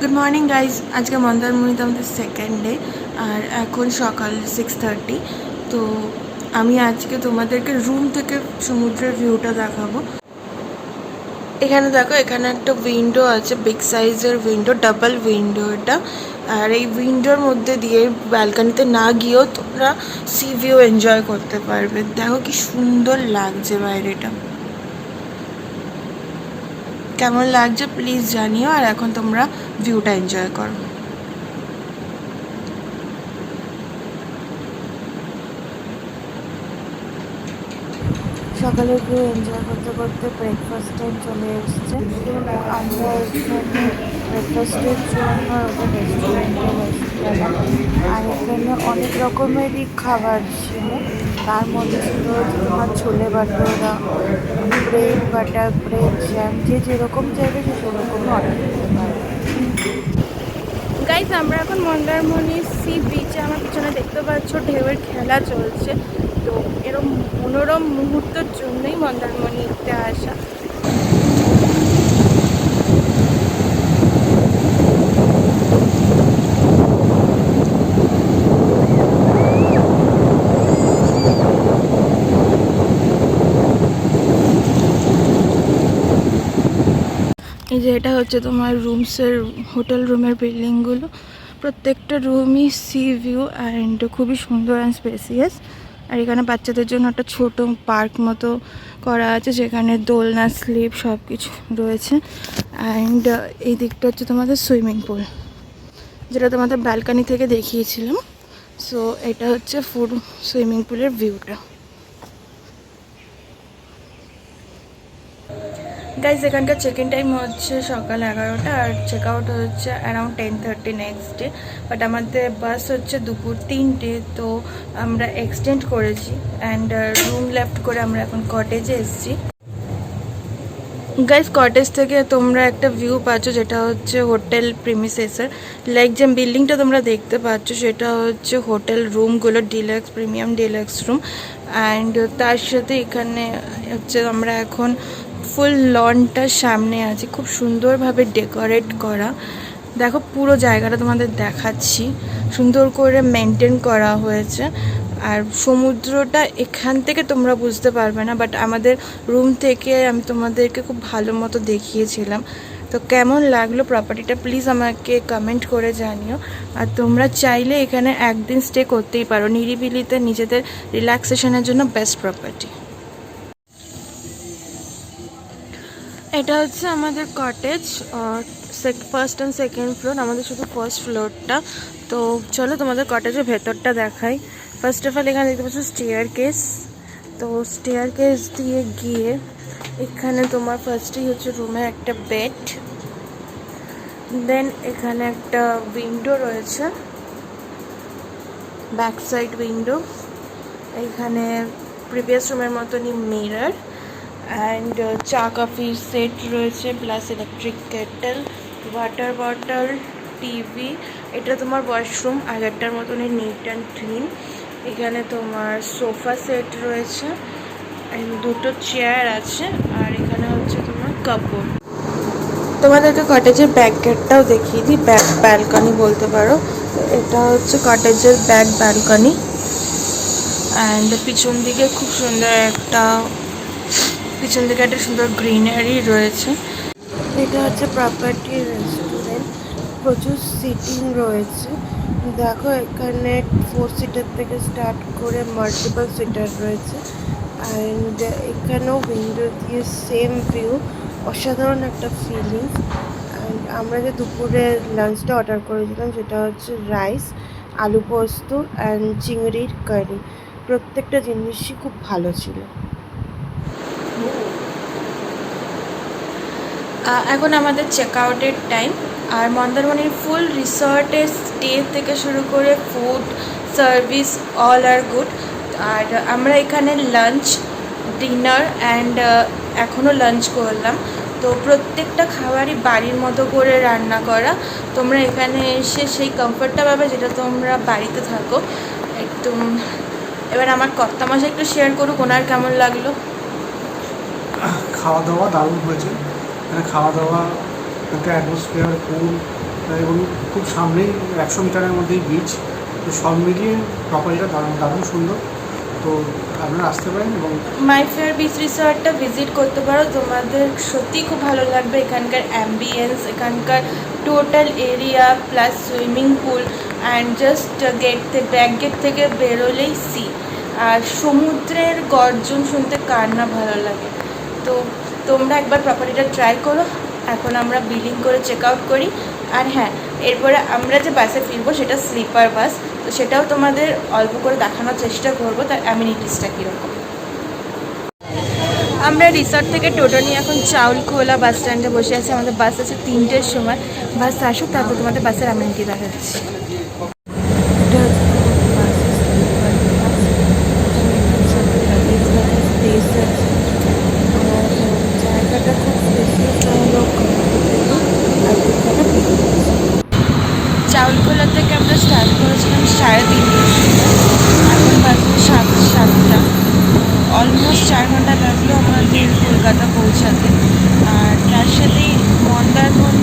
Good morning guys. আজকে মন্দারমণিতে আমাদের সেকেন্ড ডে, আর এখন সকাল 6:30। তো আমি আজকে তোমাদেরকে রুম থেকে সমুদ্রের ভিউটা দেখাবো। এখানে দেখো, এখানে একটা উইন্ডো আছে, বিগ সাইজের উইন্ডো, ডাবল উইন্ডো এটা। আর এই উইন্ডোর মধ্যে দিয়ে ব্যালকানিতে না গিয়েও তোমরা সি ভিউ এনজয় করতে পারবে। দেখো কি সুন্দর লাগছে বাইরেটা, কেমন লাগছে প্লিজ জানিও। আর এখন তোমরা ভিউটা এনজয় করো। সকালের ভিউ এনজয় করতে করতে ব্রেকফাস্ট টাইম চলে এসছে। আমরা এখানে ব্রেকফাস্টের জন্য ওটা রেস্টুরেন্টে এসেছিলাম। আর এখানে অনেক রকমেরই খাবার ছিল। তার মধ্যে ছিল যে তোমার ছোলে বাটোরা, ব্রেড, বাটার ব্রেড, জ্যাম, যে যেরকম চাইবে সে সেরকম অর্ডার করতে পারবে। গাইজ, আমরা এখন মন্দারমণি সি বিচে, আমার পিছনে দেখতে পাচ্ছ ঢেউয়ের খেলা চলছে। তো এরকম মনোরম মুহূর্তের জন্যই মন্দারমণিতে আসা। এই যে এটা হচ্ছে তোমার রুমসের, হোটেল রুমের বিল্ডিংগুলো। প্রত্যেকটা রুমই সি ভিউ অ্যান্ড খুবই সুন্দর অ্যান্ড স্পেসিয়াস। আর এখানে বাচ্চাদের জন্য একটা ছোট পার্ক মতো করা আছে, যেখানে দোলনা, স্লিপ সব কিছু রয়েছে। অ্যান্ড এই দিকটা হচ্ছে তোমাদের সুইমিং পুল, যেটা তোমাদের ব্যালকানি থেকে দেখিয়েছিলাম। সো এটা হচ্ছে ফুল সুইমিং পুলের ভিউটা। গাইজ, এখানকার চেক ইন টাইম হচ্ছে সকাল 11টা, আর চেক আউট হচ্ছে অ্যারাউন্ড 10:30 নেক্সট ডে। বাট আমাদের বাস হচ্ছে দুপুর 3টে, তো আমরা এক্সটেন্ড করেছি। অ্যান্ড রুম লেফট করে আমরা এখন কটেজে এসেছি। গাইজ, কটেজ থেকে তোমরা একটা ভিউ পাচ্ছ, যেটা হচ্ছে হোটেল প্রিমিসেসের। লাইক যে বিল্ডিংটা তোমরা দেখতে পাচ্ছ, সেটা হচ্ছে হোটেল রুমগুলো, deluxe, premium deluxe room. And তার সাথে এখানে হচ্ছে আমরা এখন ফুল লনটার সামনে আছি, খুব সুন্দরভাবে ডেকোরেট করা। দেখো, পুরো জায়গাটা তোমাদের দেখাচ্ছি, সুন্দর করে মেনটেন করা হয়েছে। আর সমুদ্রটা এখান থেকে তোমরা বুঝতে পারবে না, বাট আমাদের রুম থেকে আমি তোমাদেরকে খুব ভালো মতো দেখিয়েছিলাম। তো কেমন লাগলো প্রপার্টিটা প্লিজ আমাকে কমেন্ট করে জানিও। আর তোমরা চাইলে এখানে একদিন স্টে করতেই পারো, নিরিবিলিতে নিজেদের রিল্যাক্সেশনের জন্য বেস্ট প্রপার্টি। এটা হচ্ছে আমাদের cottage, first and second floor, আমাদের শুধু ফার্স্ট ফ্লোরটা। তো চলো তোমাদের কটেজের ভেতরটা দেখাই। ফার্স্ট অফ অল এখানে দেখতে পাচ্ছ স্টেয়ার কেস। তো স্টেয়ার কেস দিয়ে গিয়ে এখানে তোমার ফার্স্টেই হচ্ছে রুমে একটা বেড, দেন এখানে একটা উইন্ডো রয়েছে, ব্যাক সাইড উইন্ডো। এখানে প্রিভিয়াস রুমের মতনই মিরর, অ্যান্ড চা কফির সেট রয়েছে, plus electric kettle, water bottle, TV. এটা তোমার ওয়াশরুম, আগেরটার মতনই নিট অ্যান্ড ক্লিন। এখানে তোমার সোফা সেট রয়েছে, দুটো চেয়ার আছে, আর এখানে হচ্ছে তোমার কাপড়। তোমাদেরকে কটেজের ব্যাক গেটটাও দেখিয়ে দিই, ব্যাক ব্যালকনি বলতে পারো। এটা হচ্ছে কটেজের ব্যাক ব্যালকনি। অ্যান্ড পিছন দিকে খুব সুন্দর একটা, পিছন দিকে একটা সুন্দর গ্রিনারি রয়েছে। এটা হচ্ছে প্রপার্টি রেস্টুরেন্ট, প্রচুর সিটিং রয়েছে। দেখো, এখানে 4 সিটার থেকে স্টার্ট করে মাল্টিপল সিটার রয়েছে। অ্যান্ড এখানেও উইন্ডো দিয়ে সেম ভিউ, অসাধারণ একটা ফিলিংস। অ্যান্ড আমরা যে দুপুরে লাঞ্চটা অর্ডার করেছিলাম, সেটা হচ্ছে রাইস, আলু পোস্ত অ্যান্ড চিংড়ির কারি। প্রত্যেকটা জিনিসই খুব ভালো ছিল। এখন আমাদের চেক আউটের টাইম। আর মন্দারমণির ফুল রিসর্টের স্টে থেকে শুরু করে ফুড সার্ভিস অল আর গুড। আর আমরা এখানে লাঞ্চ, ডিনার অ্যান্ড এখনও লাঞ্চ করলাম। তো প্রত্যেকটা খাবারই বাড়ির মতো করে রান্না করা। তোমরা এখানে এসে সেই কমফর্টটা পাবে যেটা তোমরা বাড়িতে থাকো একদম। এবার আমার কর্তামশাই একটু শেয়ার করুক ওনার কেমন লাগলো। খাওয়া দাওয়া দারুণ হয়েছে। খাওয়া দাওয়া, একটা অ্যাটমসফিয়ার, ফুল, এবং খুব সামনেই 100 মিটারের মধ্যেই বিচ। তো সব মিলিয়ে প্রপার্টিটা দারুণ সুন্দর। তো আপনারা আসতে পারেন এবং মাইফেয়ার বিচ রিসর্টটা ভিজিট করতে পারো, তোমাদের সত্যিই খুব ভালো লাগবে। এখানকার অ্যাম্বিয়েন্স, এখানকার total area plus swimming pool and just back gate থেকে বেরোলেই সি, আর সমুদ্রের গর্জন শুনতে কার না ভালো লাগে। তো তোমরা একবার প্রপার্টিটা ট্রাই করো। এখন আমরা বিলিং করে চেক আউট করি। আর হ্যাঁ, এরপরে আমরা যে বাসে ফিরবো সেটা স্লিপার বাস, তো সেটাও তোমাদের অল্প করে দেখানোর চেষ্টা করবো তার অ্যামিনিটিসটা কীরকম। আমরা রিসর্ট থেকে টোটো নিয়ে এখন চাউলখোলা বাস স্ট্যান্ডে বসে আছি। আমাদের বাস আছে 3টের সময়। বাস আসুক, তারপর তোমাদের বাসের অ্যামিনিটি দেখাচ্ছি। জায়গাটা খুব চাউলখোলা থেকে আমরা স্টার্ট করেছিলাম 3:30, এখন বাজে 7:30। অলমোস্ট 4 ঘন্টা লাগলো আমাদের কলকাতা পৌঁছাতে। আর তার সাথেই মন্দারমণি